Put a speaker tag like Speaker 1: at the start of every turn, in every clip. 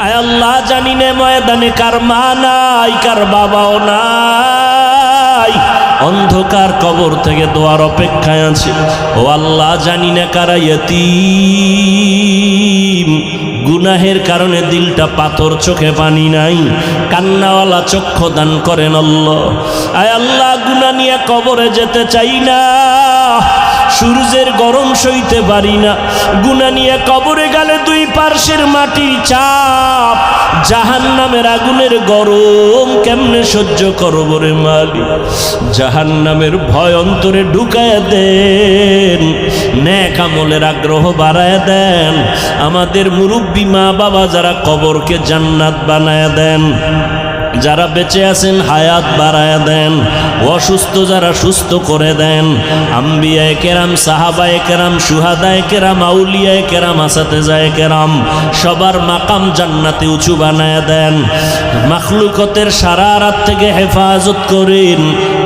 Speaker 1: আয় আল্লাহ জানি না ময়দানে কার মা নাই, কার বাবাও নাই, অন্ধকার কবর থেকে দোয়ার অপেক্ষায় আছে। ও আল্লাহ জানি না কারা ইয়তীম, গুনাহের কারণে দিলটা পাথর, চোখে পানি নাই, কান্নাওয়ালা চক্ষু দান করেন আল্লাহ। আয় আল্লাহ গুনাহ নিয়ে কবরে যেতে চাই না, সূর্যের গরম সইতে পারি না, গুনাহ নিয়ে কবরে গেলে দুই পার্শ্বের মাটির চাপ, জাহান্নামের আগুনের গরম কেমনে সহ্য করব রে মালিক। জাহান্নামের ভয় অন্তরে ঢুকায় দেন, নেক আমলের আগ্রহ বাড়ায় দেন। আমাদের মুরব্বী মা বাবা যারা কবরকে জান্নাত বানায় দেন, যারা বেঁচে আছেন হায়াত বাড়ায় দেন, অসুস্থ যারা সুস্থ করে দেন। আম্বিয়ায়ে কেরাম, সাহাবায়ে কেরাম, শুহাদায়ে কেরাম, আউলিয়ায়ে কেরাম, আসাতেজায়ে কেরাম সবার মাকাম জান্নাতে উঁচু বানায় দেন। মাখলুকতের সারা রাত থেকে হেফাজত করেন,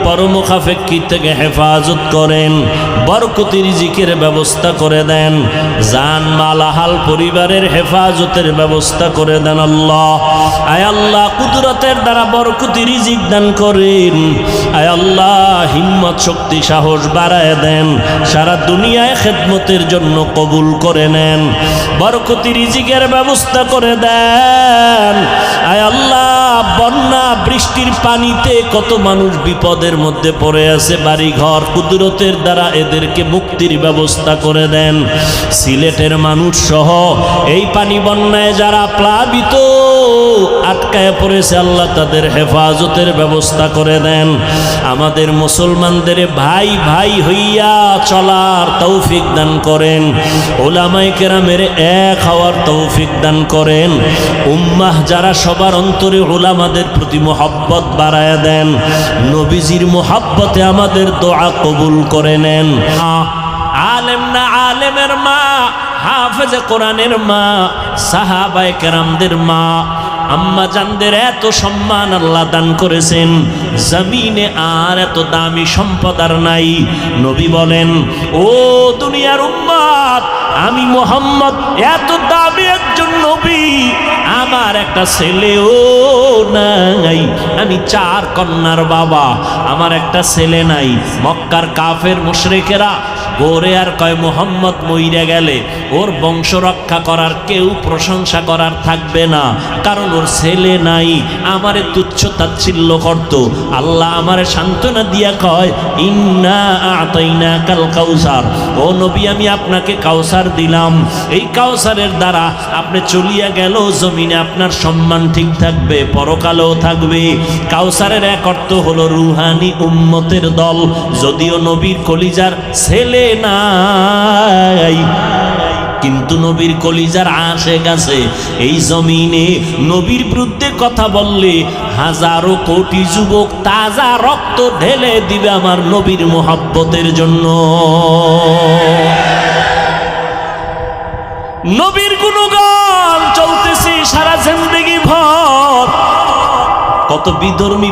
Speaker 1: পরমুখাফেক্ষি থেকে হেফাজত করেন, বরকতি রিজিকের ব্যবস্থা করে দেন, জান মাল আহাল পরিবারের হেফাজতের ব্যবস্থা করে দেন আল্লাহ। আয় আল্লাহ কুদরতের দ্বারা বরকতি রিজিক দান করেন। আয় আল্লাহ হিম্মত শক্তি সাহস বাড়ায় দেন, সারা দুনিয়ায় খেদমতের জন্য কবুল করে নেন, বরকতি রিজিকের ব্যবস্থা করে দেন। আয় আল্লাহ বন্যা বৃষ্টির পানিতে কত মানুষ বিপদের মধ্যে পড়ে আছে, বাড়ি ঘর কুদরতের দ্বারা এদেরকে মুক্তির ব্যবস্থা করে দেন। সিলেটের মানুষ সহ এই পানি বন্যায় যারা প্লাবিত আটকায় পড়েছে আল্লাহ তাদের হেফাজতের ব্যবস্থা করে দেন। আমাদের মুসলমানদের ভাই ভাই হইয়া চলার তৌফিক দান করেন, উলামায়ে কেরামের এক হওয়ার তৌফিক দান করেন। উম্মাহ যারা সবার অন্তরে উলামাদের প্রতি মোহাব্বত বাড়ায় দেন, নবীজির মোহাব্বতে আমাদের দোয়া কবুল করে নেন। আলেম না আলেমের মা, হাফেজে কোরআনের মা, সাহাবায়ে কেরামদের মা, আম্মা জানদের এত সম্মান আল্লাহ দান করেছেন, জমিনে আর এত দামি সম্পদ আর নাই। নবী বলেন, ও দুনিয়ার উম্মত, আমি মুহাম্মদ এত দামি একজন নবী, আমার একটা ছেলেও নাই, আমি 4 কন্যার বাবা, আমার একটা ছেলে নাই। মক্কার কাফের মুশরিকেরা গোরে আর কয় মুহাম্মদ মইরা গেলে ওর বংশ রক্ষা করার কেউ প্রশংসা করার থাকবে না, কারণ ওর ছেলে নাই। আমারে তুচ্ছ তাচ্ছিল্য করত। আল্লাহ আমারে সান্ত্বনা দিয়া কয়, ইন্না আতাইনাকাল কাউসার, ও নবী আমি আপনাকে কাউসার দিলাম, এই কাউসারের দ্বারা আপনি চলিয়া গেল জমিনে আপনার সম্মান ঠিক থাকবে, পরকালেও থাকবে। কাউসারের এক অর্থ হলো রুহানি উম্মতের দল। যদিও নবীর কলিজার ছেলে নাই, কিন্তু নবীর কলিজার আশেক আছে। এই জমিনে নবীর বিরুদ্ধে কথা বললে হাজারো কোটি যুবক তাজা রক্ত ঢেলে দিবে আমার নবীর মোহাব্বতের জন্য। নবীর গুণগান চলতেছে সারা জিন্দেগি ভর। কত বিধর্মী